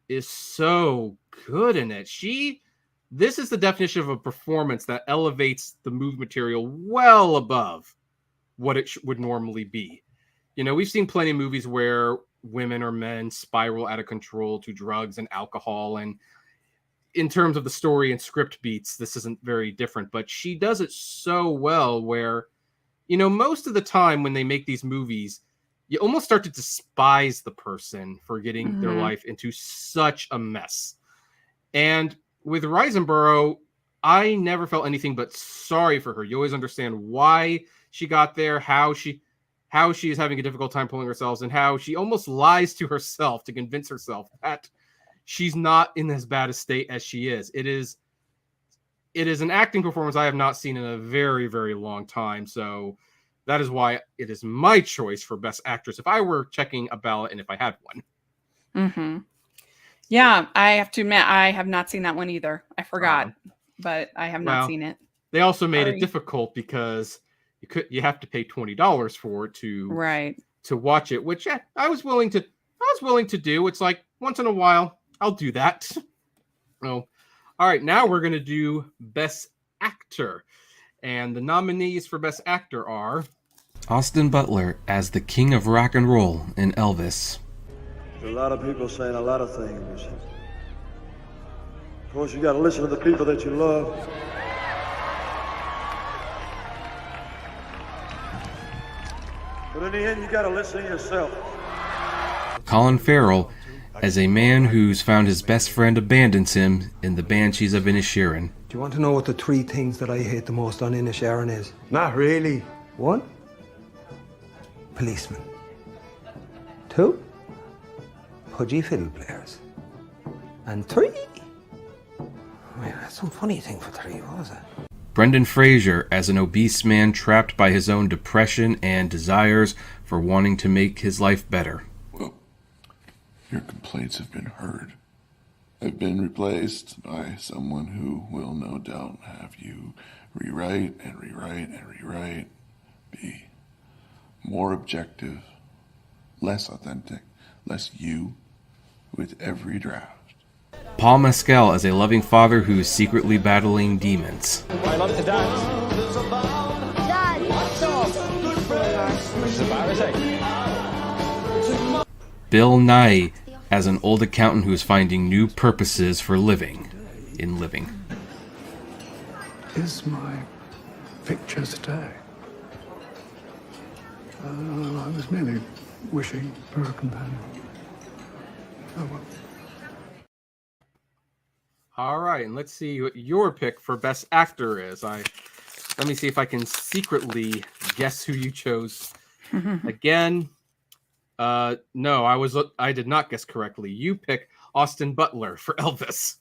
is so good in it. This is the definition of a performance that elevates the movie material well above what it would normally be. You know, we've seen plenty of movies where women or men spiral out of control to drugs and alcohol. And in terms of the story and script beats, this isn't very different. But she does it so well where, you know, most of the time when they make these movies, you almost start to despise the person for getting their life into such a mess. And with Riseborough, I never felt anything but sorry for her. You always understand why she got there, how she is having a difficult time pulling herself, and how she almost lies to herself to convince herself that she's not in as bad a state as she is. It is an acting performance I have not seen in a very, very long time. So that is why it is my choice for Best Actress if I were checking a ballot and if I had one. Mm-hmm. Yeah, I have to admit, I have not seen that one either. I forgot, but I have not seen it. They also made it difficult because you have to pay $20 for it to watch it, which I was willing to do. It's like once in a while I'll do that. Oh, all right. Now we're going to do Best Actor, and the nominees for Best Actor are Austin Butler as the King of Rock and Roll in Elvis. There's a lot of people saying a lot of things. Of course, you got to listen to the people that you love. But in the end, you got to listen to yourself. Colin Farrell as a man who's found his best friend abandons him in the Banshees of Inisherin. Do you want to know what the 3 things that I hate the most on Inisherin is? Not really. 1, policemen. 2, pudgy fiddle players. And 3, that's some funny thing for 3, what was it? Brendan Fraser as an obese man trapped by his own depression and desires for wanting to make his life better. Well, your complaints have been heard. Have been replaced by someone who will no doubt have you rewrite and rewrite and rewrite. Be more objective, less authentic, less you with every draft. Paul Mescal as a loving father who is secretly battling demons. I love to dance. Dad, what's up? Bill Nighy as an old accountant who is finding new purposes for living. Is my picture today? I was merely wishing for a companion. Oh well. All right, and let's see what your pick for Best Actor is. Let me see if I can secretly guess who you chose. Again, no, I did not guess correctly. You pick Austin Butler for Elvis.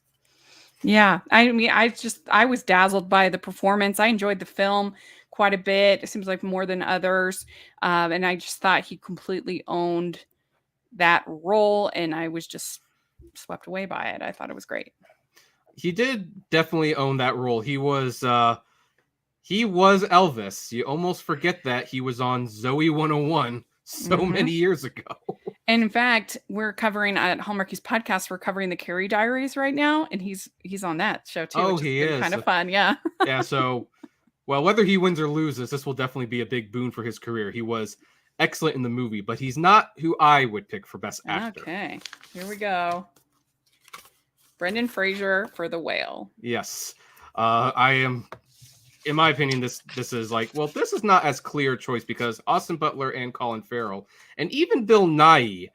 Yeah, I mean, I was dazzled by the performance. I enjoyed the film quite a bit. It seems like more than others, and I just thought he completely owned that role, and I was just swept away by it. I thought it was great. He did definitely own that role. He was Elvis. You almost forget that he was on Zoe 101 so many years ago. And in fact, we're covering at Hallmarkies podcast, we're covering the Carrie Diaries right now, and he's on that show too. Oh, which he has been is kind of fun, yeah. Yeah, so well, whether he wins or loses, this will definitely be a big boon for his career. He was excellent in the movie, but he's not who I would pick for Best Actor. Okay, here we go. Brendan Fraser for The Whale. Yes, I am. In my opinion, this is like, well, this is not as clear a choice because Austin Butler and Colin Farrell and even Bill Nighy,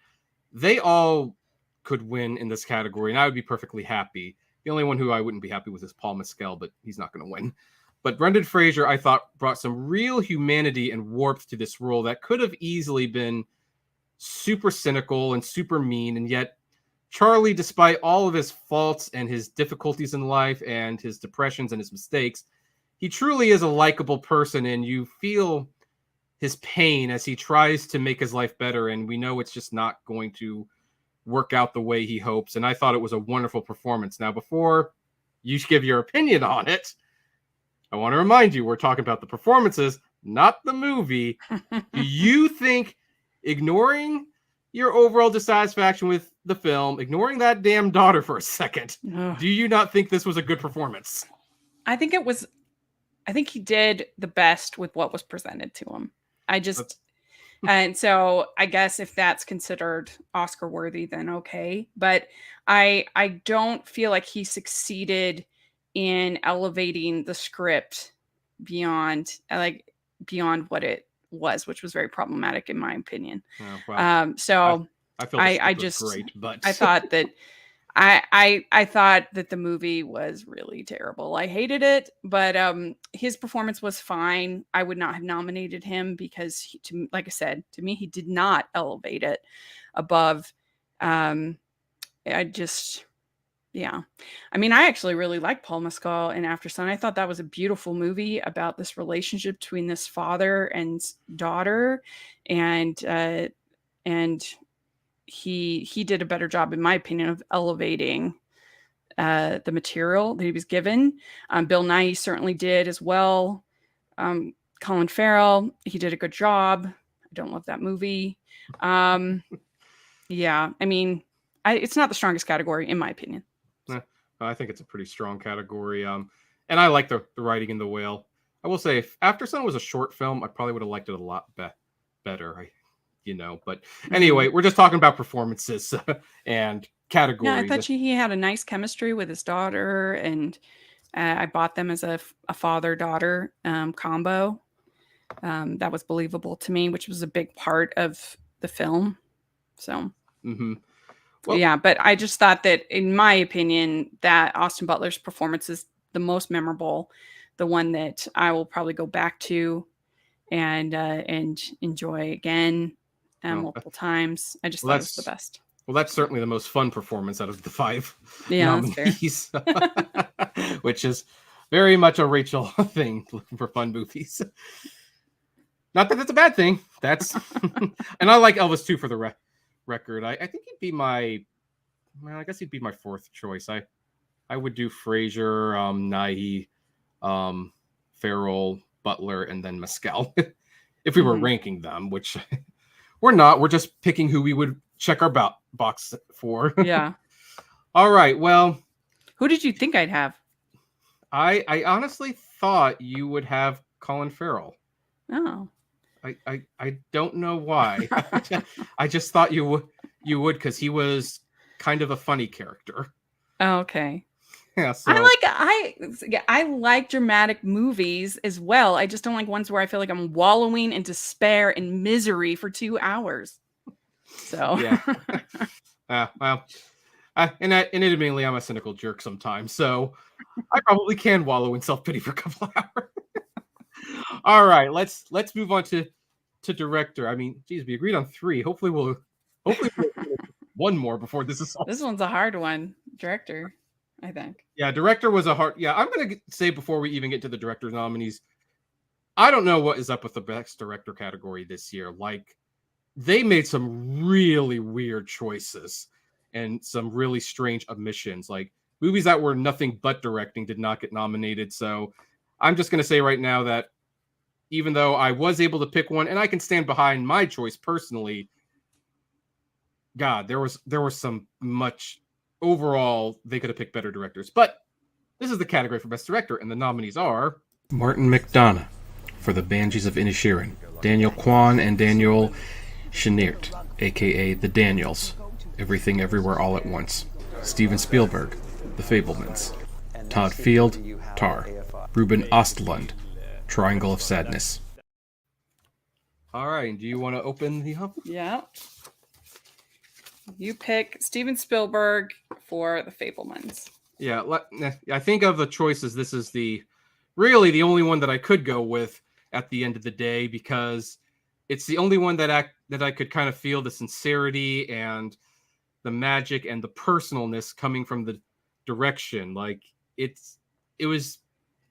they all could win in this category, and I would be perfectly happy. The only one who I wouldn't be happy with is Paul Mescal, but he's not going to win. But Brendan Fraser, I thought, brought some real humanity and warmth to this role that could have easily been super cynical and super mean, and yet Charlie, despite all of his faults and his difficulties in life and his depressions and his mistakes, he truly is a likable person, and you feel his pain as he tries to make his life better, and we know it's just not going to work out the way he hopes. And I thought it was a wonderful performance. Now, before you give your opinion on it, I want to remind you, we're talking about the performances, not the movie. Do you think, ignoring your overall dissatisfaction with the film, ignoring that damn daughter for a second, do you not think this was a good performance? I think he did the best with what was presented to him. And so I guess if that's considered Oscar worthy, then okay. But I don't feel like he succeeded in elevating the script beyond what it was, which was very problematic in my opinion. Oh, well, so I feel I just great, but I thought that I thought that the movie was really terrible. I hated it, but his performance was fine. I would not have nominated him because, like I said, to me, he did not elevate it above. Yeah. I mean, I actually really like Paul Mescal in After Sun. I thought that was a beautiful movie about this relationship between this father and daughter, and he did a better job, in my opinion, of elevating the material that he was given. Bill Nighy certainly did as well. Colin Farrell, he did a good job. I don't love that movie. Yeah, I mean, it's not the strongest category, in my opinion. I think it's a pretty strong category. And I like the writing in The Whale. I will say, if After Sun was a short film, I probably would have liked it a lot better. But anyway, we're just talking about performances and categories. Yeah, I thought he had a nice chemistry with his daughter, and I bought them as a father-daughter combo. That was believable to me, which was a big part of the film. So, well, yeah, but I just thought that, in my opinion, that Austin Butler's performance is the most memorable, the one that I will probably go back to and enjoy again. Multiple times. I just thought it was the best. Well, that's certainly the most fun performance out of the 5 nominees, which is very much a Rachel thing, looking for fun movies. Not that that's a bad thing. That's and I like Elvis too, for the record. I think he'd be I guess he'd be my 4th choice. I would do Fraser, Nighy, Farrell, Butler, and then Mescal if we were ranking them, which we're not. We're just picking who we would check our box for. Yeah. All right. Well, who did you think I'd have? I honestly thought you would have Colin Farrell. Oh. I don't know why. I just thought you would because he was kind of a funny character. Oh, okay. Yeah, so. I like dramatic movies as well. I just don't like ones where I feel like I'm wallowing in despair and misery for 2 hours. So yeah. Well, and admittedly, I'm a cynical jerk sometimes, so I probably can wallow in self-pity for a couple hours. All right, let's move on to director. I mean, geez, we agreed on 3. Hopefully we'll one more before this is all. This one's a hard one. Director, I think. Yeah, director was a hard. Yeah, I'm going to say before we even get to the director nominees, I don't know what is up with the best director category this year. Like, they made some really weird choices and some really strange omissions. Like, movies that were nothing but directing did not get nominated. So I'm just going to say right now that even though I was able to pick one, and I can stand behind my choice personally, God, there was some much overall. They could have picked better directors, but this is the category for Best Director, and the nominees are Martin McDonagh for The Banshees of Inisherin, Daniel Kwan and Daniel Schneert, aka The Daniels, Everything Everywhere All at Once, Steven Spielberg, The Fabelmans, Todd Field, Tar, Ruben Ostlund, Triangle of Sadness. All right. Do you want to open the envelope? Yeah. You pick Steven Spielberg for The Fabelmans. Yeah, I think of the choices, this is really the only one that I could go with at the end of the day, because it's the only one that I could kind of feel the sincerity and the magic and the personalness coming from the direction. Like it was.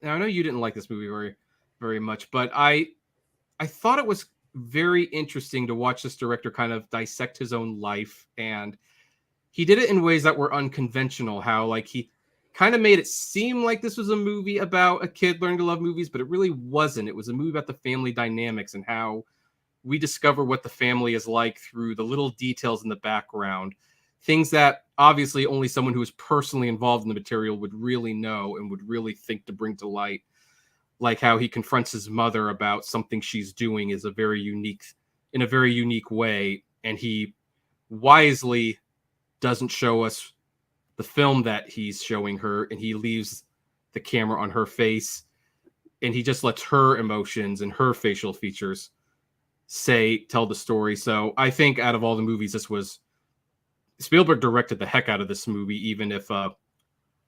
I know you didn't like this movie very, very much, but I thought it was very interesting to watch this director kind of dissect his own life, and he did it in ways that were unconventional. How like he kind of made it seem like this was a movie about a kid learning to love movies, but it really wasn't. It was a movie about the family dynamics and how we discover what the family is like through the little details in the background, things that obviously only someone who is personally involved in the material would really know and would really think to bring to light. Like how he confronts his mother about something she's doing in a very unique way. And he wisely doesn't show us the film that he's showing her, and he leaves the camera on her face, and he just lets her emotions and her facial features tell the story. So I think out of all the movies, Spielberg directed the heck out of this movie, even if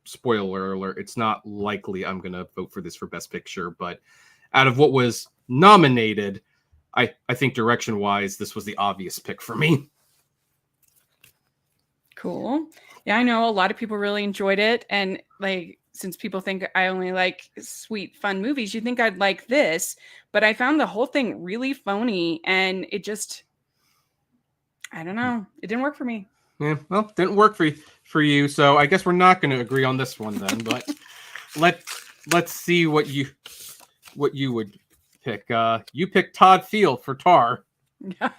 spoiler alert, it's not likely I'm going to vote for this for Best Picture, but out of what was nominated, I think direction-wise, this was the obvious pick for me. Cool. Yeah, I know a lot of people really enjoyed it, and like since people think I only like sweet, fun movies, you think I'd like this, but I found the whole thing really phony, and it just, I don't know, it didn't work for me. Yeah, well, didn't work for you, so I guess we're not going to agree on this one then. But let's see what you would pick. You picked Todd Field for Tar. Yeah.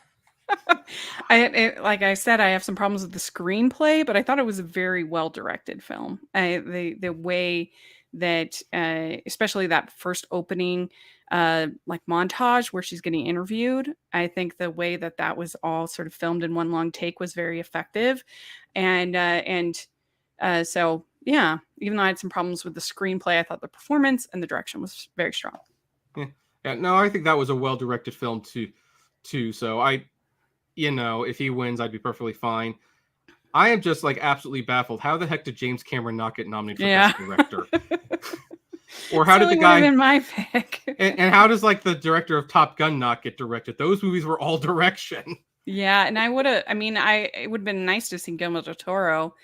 Like I said, I have some problems with the screenplay, but I thought it was a very well directed film. The way that, especially that first opening, like montage where she's getting interviewed, I think the way that was all sort of filmed in one long take was very effective, and so yeah, even though I had some problems with the screenplay, I thought the performance and the direction was very strong. Yeah, no, I think that was a well directed film too. So if he wins, I'd be perfectly fine. I am just like absolutely baffled. How the heck did James Cameron not get nominated for Best Director? Or how did the guy been my pick? and how does like the director of Top Gun not get directed? Those movies were all direction. Yeah, and it would have been nice to see Guillermo del Toro,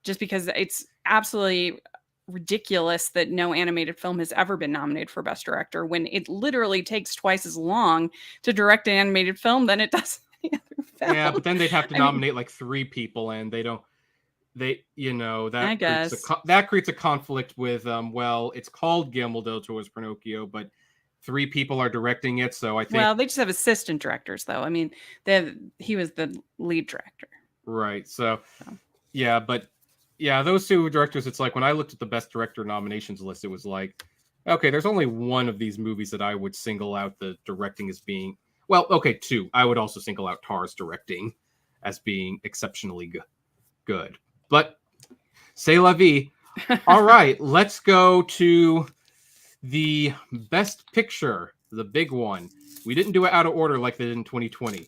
just because it's absolutely ridiculous that no animated film has ever been nominated for Best Director when it literally takes twice as long to direct an animated film than it does any other film. Yeah, but then they'd have to nominate like 3 people, and they don't. That creates a conflict with it's called Guillermo del Toro's Pinocchio, but 3 people are directing it, so I think they just have assistant directors though. I mean, he was the lead director. Right. So. Yeah, but yeah, those 2 directors, it's like when I looked at the Best Director nominations list, it was like, okay, there's only one of these movies that I would single out the directing as being, 2. I would also single out Tar's directing as being exceptionally good. But c'est la vie. All right, let's go to the Best Picture, the big one. We didn't do it out of order like they did in 2020.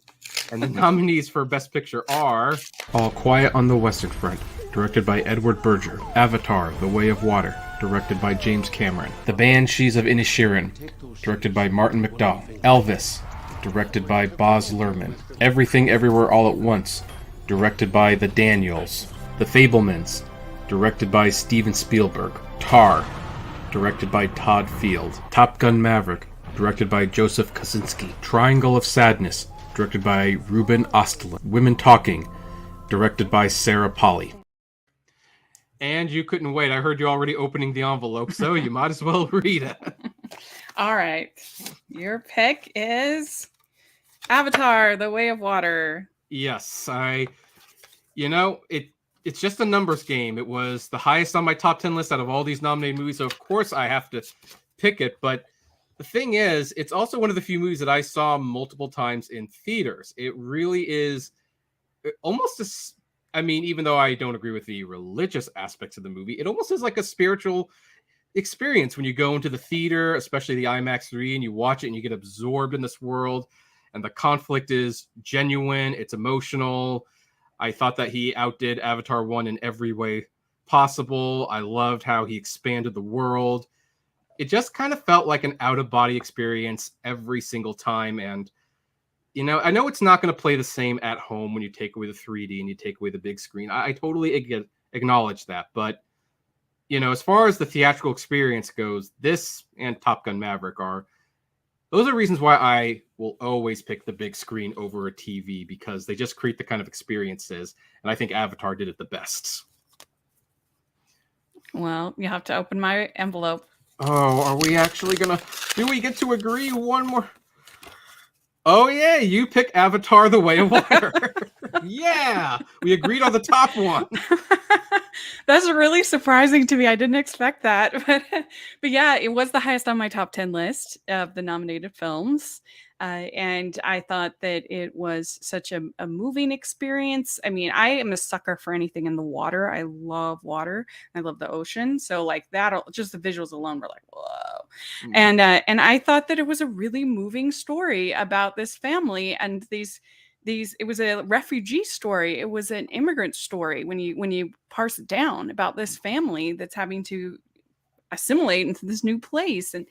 And the nominees for Best Picture are All Quiet on the Western Front, directed by Edward Berger. Avatar, The Way of Water, directed by James Cameron. The Banshees of Inisherin, directed by Martin McDonagh. Elvis, directed by Baz Luhrmann. Everything Everywhere All at Once, directed by The Daniels. The Fabelmans, directed by Steven Spielberg. Tar, directed by Todd Field. Top Gun Maverick, directed by Joseph Kosinski. Triangle of Sadness, directed by Ruben Ostlund. Women Talking, directed by Sarah Polley. And you couldn't wait. I heard you already opening the envelope, so you might as well read it. All right. Your pick is Avatar, The Way of Water. Yes, I You know, it's just a numbers game. It was the highest on my top 10 list out of all these nominated movies, so of course I have to pick it. But the thing is, it's also one of the few movies that I saw multiple times in theaters. It really is almost I mean, even though I don't agree with the religious aspects of the movie, it almost is like a spiritual experience when you go into the theater, especially the IMAX 3, and you watch it and you get absorbed in this world. And the conflict is genuine, it's emotional. I thought that he outdid Avatar 1 in every way possible. I loved how he expanded the world. It just kind of felt like an out-of-body experience every single time. And, you know, I know it's not going to play the same at home when you take away the 3D and you take away the big screen. I totally acknowledge that. But, you know, as far as the theatrical experience goes, this and Top Gun Maverick those are reasons why I will always pick the big screen over a TV, because they just create the kind of experiences. And I think Avatar did it the best. Well, you have to open my envelope. Oh, are we actually do we get to agree one more? Oh yeah, you pick Avatar: The Way of Water. Yeah, we agreed on the top one. That's really surprising to me. I didn't expect that. But yeah, it was the highest on my top 10 list of the nominated films. And I thought that it was such a moving experience. I mean, I am a sucker for anything in the water. I love water. I love the ocean. So like that, just the visuals alone were like, whoa. Mm. And I thought that it was a really moving story about this family and it was a refugee story. It was an immigrant story when you parse it down about this family that's having to assimilate into this new place. And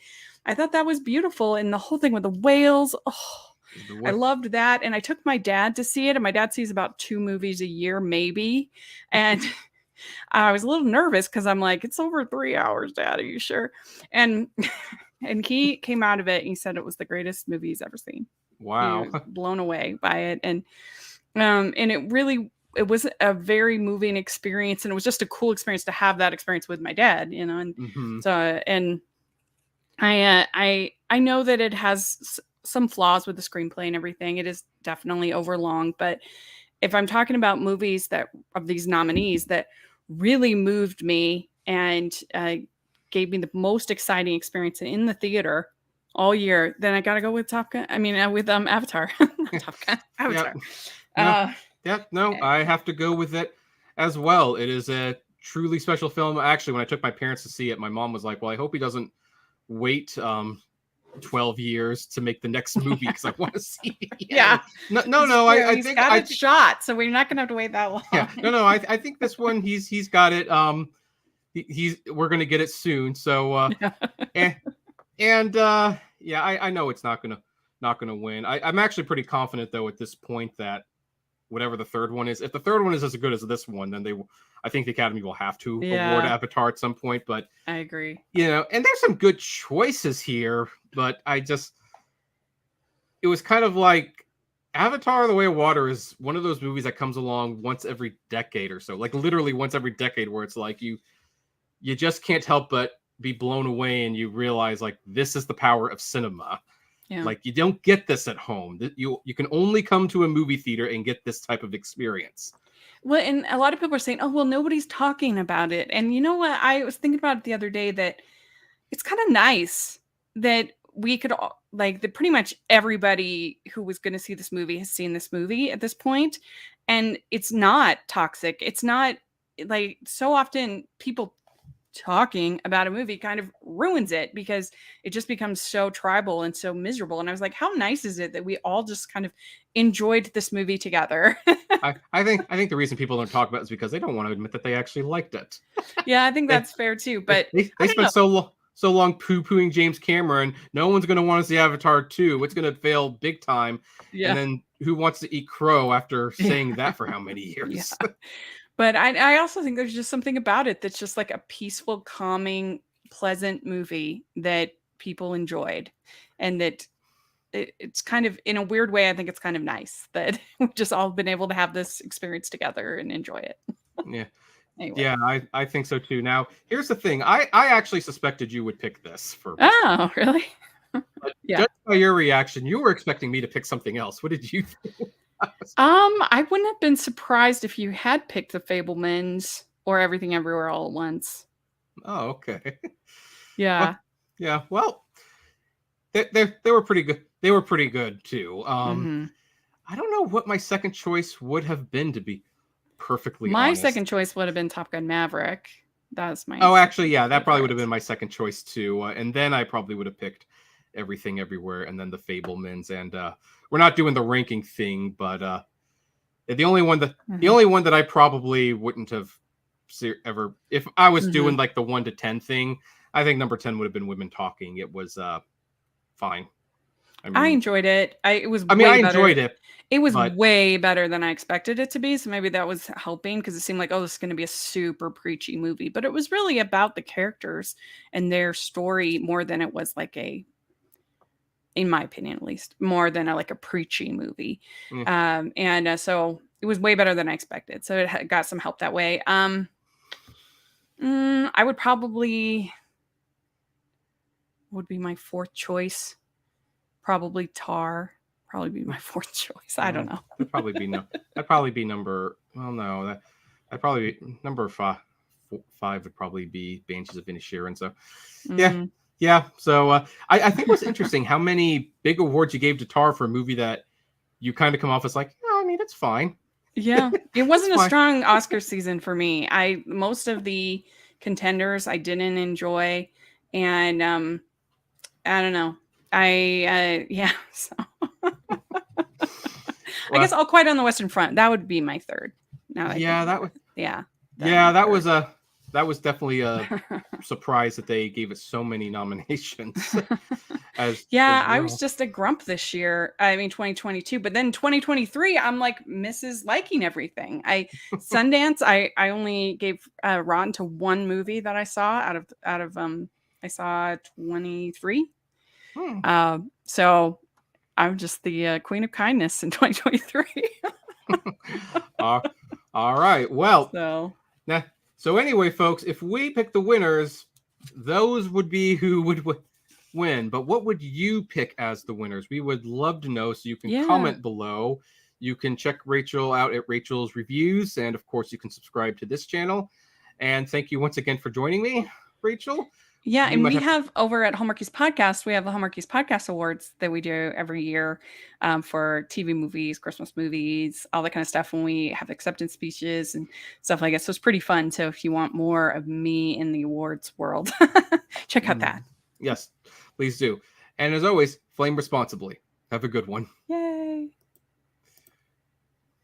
I thought that was beautiful. And the whole thing with the whales, I loved that. And I took my dad to see it. And my dad sees about 2 movies a year, maybe. And I was a little nervous because I'm like, it's over 3 hours, Dad. Are you sure? And he came out of it and he said it was the greatest movie he's ever seen. Wow. He was blown away by it. And it was a very moving experience, and it was just a cool experience to have that experience with my dad, you know. And so, and I know that it has some flaws with the screenplay and everything. It is definitely overlong, but if I'm talking about movies of these nominees that really moved me and gave me the most exciting experience in the theater all year, then I gotta go with Avatar. Not Top Gun, Avatar. I have to go with it as well. It is a truly special film. Actually, when I took my parents to see it, my mom was like, well, I hope he doesn't wait 12 years to make the next movie because I want to see it. Yeah. No. I think got it shot, so we're not gonna have to wait that long. Yeah. No. I think this one he's got it. We're gonna get it soon. So I know it's not gonna win. I'm actually pretty confident though at this point that whatever the third one is, if the third one is as good as this one, then I think the Academy will have to award Avatar at some point. But I agree. You know, and there's some good choices here, but it was kind of like Avatar: The Way of Water is one of those movies that comes along once every decade or so, like literally once every decade, where it's like you just can't help but be blown away and you realize like this is the power of cinema. Yeah. Like you don't get this at home. You can only come to a movie theater and get this type of experience. Well, and a lot of people are saying, oh, well, nobody's talking about it. And you know what? I was thinking about it the other day that it's kind of nice that we could that pretty much everybody who was going to see this movie has seen this movie at this point. And it's not toxic. It's not like so often people talking about a movie kind of ruins it because it just becomes so tribal and so miserable. And I was like, how nice is it that we all just kind of enjoyed this movie together? I think the reason people don't talk about it is because they don't want to admit that they actually liked it. Yeah, I think that's fair too. But they spent so long poo-pooing James Cameron. No one's going to want to see Avatar 2. It's going to fail big time. Yeah. And then who wants to eat crow after saying that for how many years? Yeah. But I also think there's just something about it that's just like a peaceful, calming, pleasant movie that people enjoyed. And that it's kind of, in a weird way, I think it's kind of nice that we've just all been able to have this experience together and enjoy it. Yeah. Anyway. Yeah, I think so too. Now, here's the thing. I actually suspected you would pick this for me. Oh, really? But yeah. Judged by your reaction, you were expecting me to pick something else. What did you think? I wouldn't have been surprised if you had picked The Fabelmans or Everything Everywhere All at Once. Oh, okay. Yeah. Well, yeah. Well, they were pretty good. They were pretty good too. I don't know what my second choice would have been, to be perfectly My honest. second choice would have been Top Gun Maverick. That's my. Oh, actually, yeah, that probably favorite. would have been my second choice too. And then I probably would have picked Everything Everywhere, and then The Fabelmans. And we're not doing the ranking thing, but the only one that I probably wouldn't have ever, if I was doing like the 1 to 10 thing, I think number 10 would have been Women Talking. It was fine. I enjoyed it. I enjoyed it. It was way better than I expected it to be. So maybe that was helping, because it seemed like, oh, this is going to be a super preachy movie. But it was really about the characters and their story more than it was like in my opinion, at least, more than like a preachy movie. So it was way better than I expected. So it got some help that way. I would probably, would be my fourth choice. Probably Tar. Probably be my fourth choice. I don't know. That'd probably be number. Well, no, that'd probably be number five. Five would probably be Banshees of Inisherin. So, yeah. So I think what's interesting how many big awards you gave to Tar for a movie that you kind of come off as like, I mean, it's fine. Yeah, it wasn't a strong Oscar season for me. Most of the contenders I didn't enjoy, and I don't know. So I guess All Quiet on the Western Front. That would be my third. That was definitely a surprise that they gave it so many nominations. I was just a grump this year. I mean, 2022, but then 2023, I'm like Mrs. Liking everything. Sundance, I only gave Rotten to one movie that I saw out of I saw 23. So I'm just the queen of kindness in 2023. All right. Well, so anyway, folks, if we pick the winners, those would be who would win. But what would you pick as the winners? We would love to know. So you can comment below. You can check Rachel out at Rachel's Reviews. And of course, you can subscribe to this channel. And thank you once again for joining me, Rachel. Yeah, and we have over at Hallmarkies Podcast, we have the Hallmarkies Podcast Awards that we do every year for TV movies, Christmas movies, all that kind of stuff, when we have acceptance speeches and stuff like that. So it's pretty fun. So if you want more of me in the awards world, check out that. Yes, please do. And as always, flame responsibly. Have a good one. Yay.